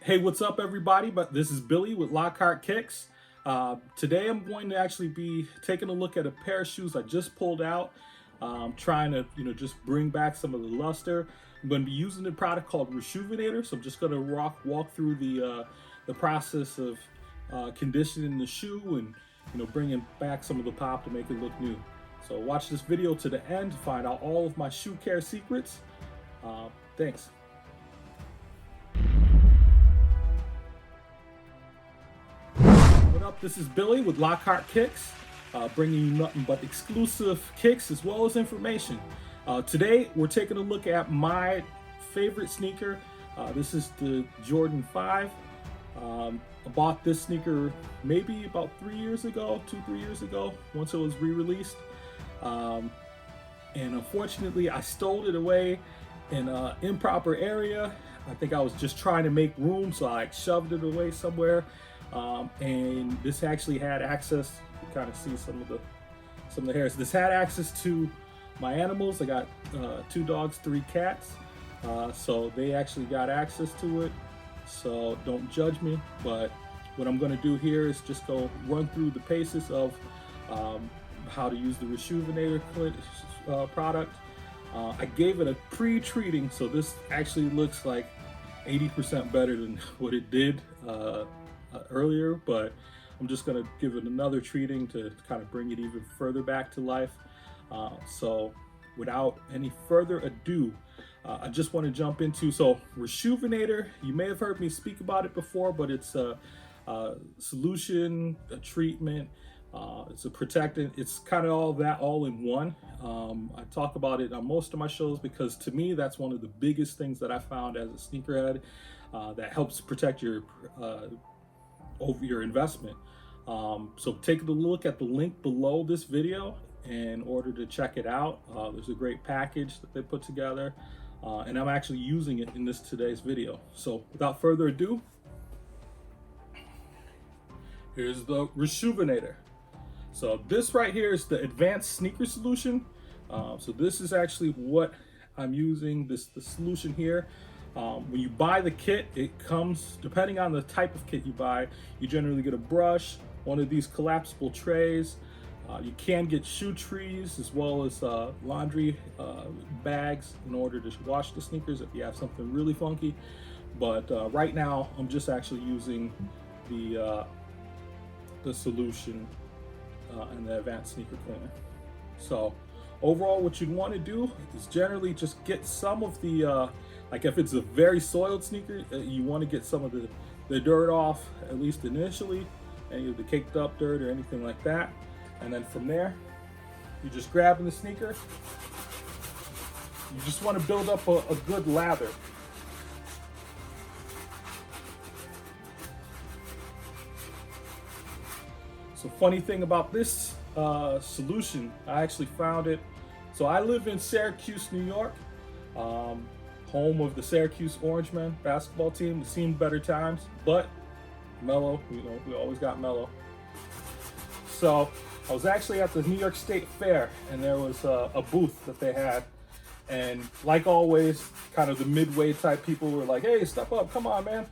Hey, what's up, everybody? But this is Billy with Lockhart Kicks. Today, I'm going to actually be taking a look at a pair of shoes I just pulled out, trying to just bring back some of the luster. I'm going to be using a product called Rejuvenator, so I'm just going to walk through the process of conditioning the shoe and bringing back some of the pop to make it look new. So watch this video to the end to find out all of my shoe care secrets. Thanks. What up? This is Billy with Lockhart Kicks, bringing you nothing but exclusive kicks as well as information. Today, we're taking a look at my favorite sneaker. This is the Jordan 5. I bought this sneaker maybe about 3 years ago, 2-3 years ago, once it was re-released. And unfortunately, I stowed it away in an improper area. I think I was just trying to make room, so I shoved it away somewhere. And this actually had access. You can kind of see some of the hairs. This had access to my animals. I got 2 dogs, 3 cats, so they actually got access to it. So don't judge me. But what I'm going to do here is just go run through the paces of how to use the Rejuvenator product. I gave it a pre-treating, so this actually looks like 80% better than what it did earlier, but I'm just going to give it another treating to kind of bring it even further back to life. So without any further ado, I just want to jump into, so Rejuvenator, you may have heard me speak about it before, but it's a solution, a treatment, it's a protectant. It's kind of all that all in one. I talk about it on most of my shows because to me that's one of the biggest things that I found as a sneakerhead that helps protect your over your investment. So take a look at the link below this video in order to check it out. There's a great package that they put together, and I'm actually using it in today's video. So without further ado, here's the Rejuvenator. So this right here is the advanced sneaker solution. So this is actually what I'm using, the solution here. When you buy the kit, it comes, depending on the type of kit you buy, you generally get a brush, one of these collapsible trays. You can get shoe trees as well as laundry bags in order to wash the sneakers if you have something really funky. But right now, I'm just actually using the solution and the advanced sneaker cleaner. So overall, what you'd want to do is generally just get some of the like if it's a very soiled sneaker, you want to get some of the dirt off, at least initially, any of the caked up dirt or anything like that. And then from there, you're just grabbing the sneaker. You just want to build up a good lather. So funny thing about this solution, I actually found it. So I live in Syracuse, New York, home of the Syracuse Orangemen basketball team. We've seen better times, but Melo, we always got Melo. So I was actually at the New York State Fair, and there was a booth that they had. And like always, kind of the midway type people were like, hey, step up, come on, man.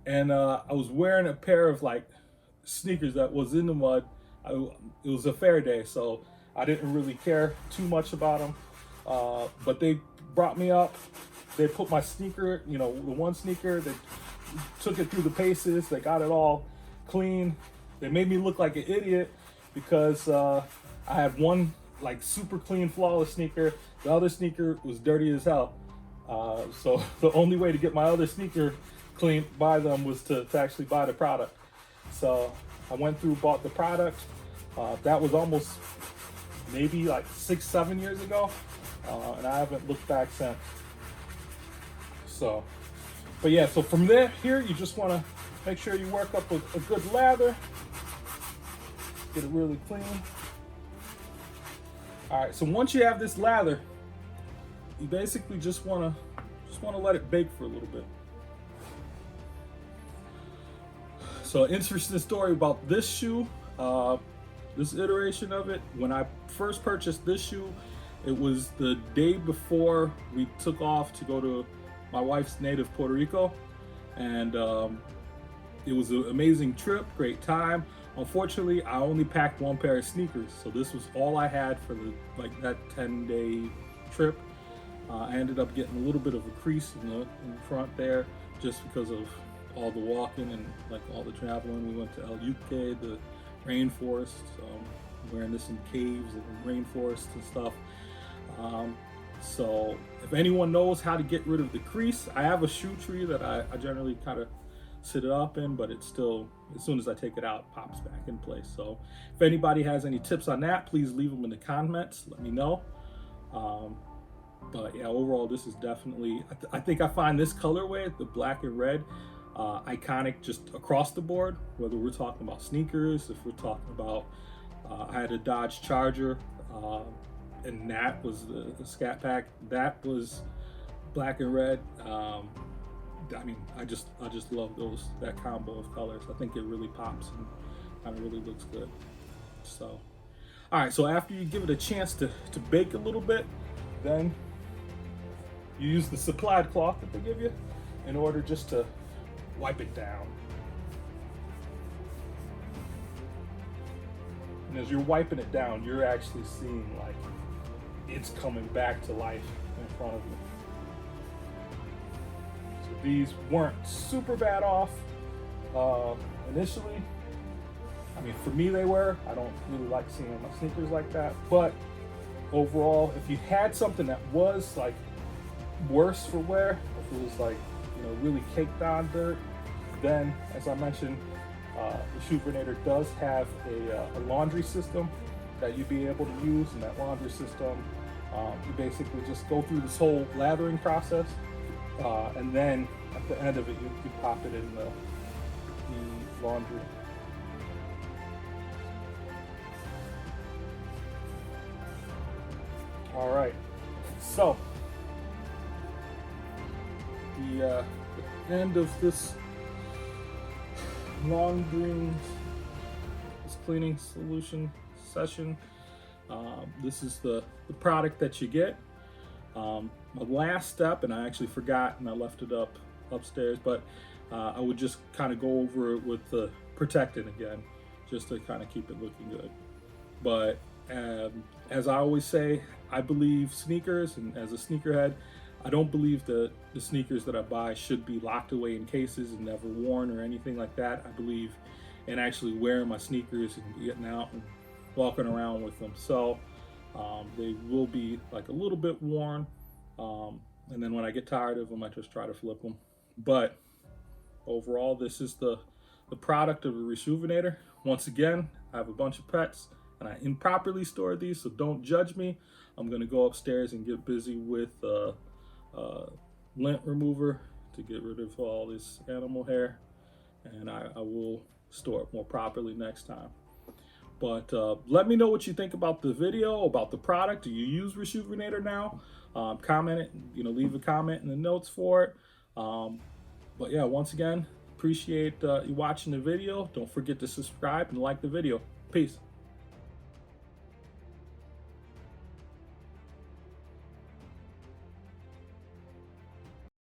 And I was wearing a pair of like sneakers that was in the mud. It was a fair day, so I didn't really care too much about them. But they brought me up. They put my sneaker, the one sneaker, they took it through the paces. They got it all clean. They made me look like an idiot because I had one like super clean, flawless sneaker. The other sneaker was dirty as hell. So the only way to get my other sneaker clean by them was to actually buy the product. So I went through, bought the product. That was almost maybe like 6-7 years ago, and I haven't looked back since. So, but yeah, so from here, you just want to make sure you work up a good lather, get it really clean. All right, so once you have this lather, you basically just want to let it bake for a little bit. So interesting story about this shoe, this iteration of it. When I first purchased this shoe, it was the day before we took off to go to my wife's native Puerto Rico. and it was an amazing trip, great time. Unfortunately, I only packed one pair of sneakers, so this was all I had for that 10-day trip. I ended up getting a little bit of a crease in the front there, just because of all the walking and like all the traveling. We went to UK, the rainforest, wearing this in caves and rainforests and stuff. So if anyone knows how to get rid of the crease, I have a shoe tree that I generally kind of sit it up in, but it's still, as soon as I take it out, it pops back in place. So if anybody has any tips on that, please leave them in the comments, let me know. But yeah, overall, this is definitely, I think I find this colorway, the black and red, iconic just across the board, whether we're talking about sneakers, if we're talking about, I had a Dodge Charger, and that was the Scat Pack, that was black and red. I mean, I just love that combo of colors. I think it really pops and kind of really looks good. So, all right, so after you give it a chance to bake a little bit, then you use the supplied cloth that they give you in order just to wipe it down. And as you're wiping it down, you're actually seeing like it's coming back to life in front of you. So these weren't super bad off initially. I mean, for me they were. I don't really like seeing my sneakers like that, but overall, if you had something that was like worse for wear, if it was like, you know, really caked on dirt, then as I mentioned, the Shoevernator does have a laundry system that you'd be able to use. And that laundry system, you basically just go through this whole lathering process, and then at the end of it, you pop it in the laundry. All right, so the end of this this cleaning solution session. This is the product that you get. My last step, and I actually forgot and I left it upstairs, but I would just kind of go over it with the protectant again, just to kind of keep it looking good. But as I always say, I believe sneakers, and as a sneakerhead, I don't believe that the sneakers that I buy should be locked away in cases and never worn or anything like that. I believe in actually wearing my sneakers and getting out and walking around with them. So they will be like a little bit worn, and then when I get tired of them, I just try to flip them. But overall, this is the product of a Reshoevnator. Once again, I have a bunch of pets and I improperly stored these, so don't judge me. I'm gonna go upstairs and get busy with lint remover to get rid of all this animal hair, and I will store it more properly next time. But let me know what you think about the video, about the product. Do you use Reshoevnator now? Comment it, you know, leave a comment in the notes for it. But yeah, once again, appreciate you watching the video. Don't forget to subscribe and like the video. Peace.